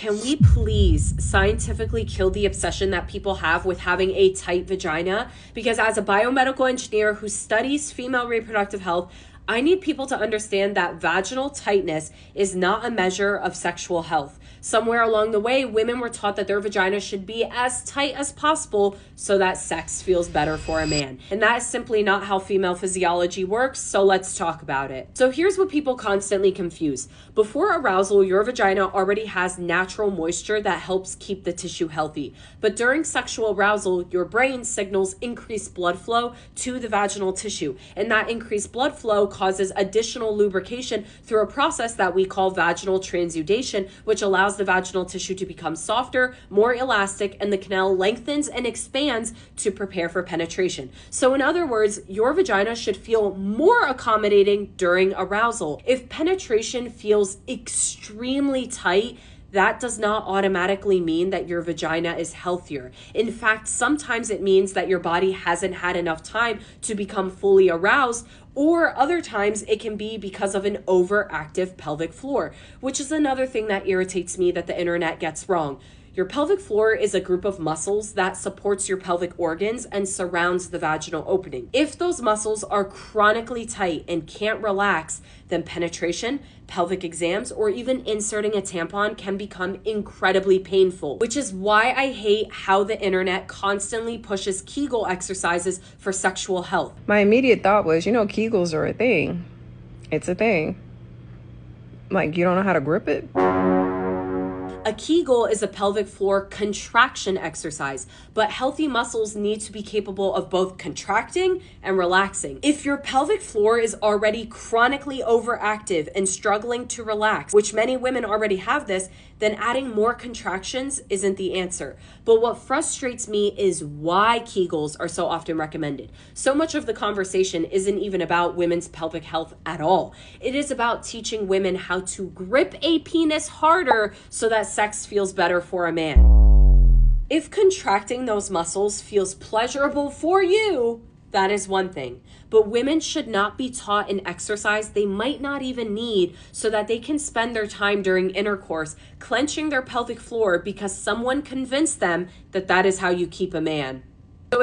Can we please scientifically kill the obsession that people have with having a tight vagina? Because as a biomedical engineer who studies female reproductive health, I need people to understand that vaginal tightness is not a measure of sexual health. Somewhere along the way, women were taught that their vagina should be as tight as possible so that sex feels better for a man. And that is simply not how female physiology works, so let's talk about it. So here's what people constantly confuse. Before arousal, your vagina already has natural moisture that helps keep the tissue healthy. But during sexual arousal, your brain signals increased blood flow to the vaginal tissue. And that increased blood flow causes additional lubrication through a process that we call vaginal transudation, which allows the vaginal tissue to become softer, more elastic, and the canal lengthens and expands to prepare for penetration. So in other words, your vagina should feel more accommodating during arousal. If penetration feels extremely tight, that does not automatically mean that your vagina is healthier. In fact, sometimes it means that your body hasn't had enough time to become fully aroused, or other times it can be because of an overactive pelvic floor, which is another thing that irritates me that the internet gets wrong. Your pelvic floor is a group of muscles that supports your pelvic organs and surrounds the vaginal opening. If those muscles are chronically tight and can't relax, then penetration, pelvic exams, or even inserting a tampon can become incredibly painful, which is why I hate how the internet constantly pushes Kegel exercises for sexual health. My immediate thought was, Kegels are a thing. It's a thing. Like, you don't know how to grip it? A Kegel is a pelvic floor contraction exercise, but healthy muscles need to be capable of both contracting and relaxing. If your pelvic floor is already chronically overactive and struggling to relax, which many women already have this, then adding more contractions isn't the answer. But what frustrates me is why Kegels are so often recommended. So much of the conversation isn't even about women's pelvic health at all. It is about teaching women how to grip a penis harder so that sex feels better for a man. If contracting those muscles feels pleasurable for you, that is one thing. But women should not be taught an exercise they might not even need so that they can spend their time during intercourse clenching their pelvic floor because someone convinced them that that is how you keep a man. So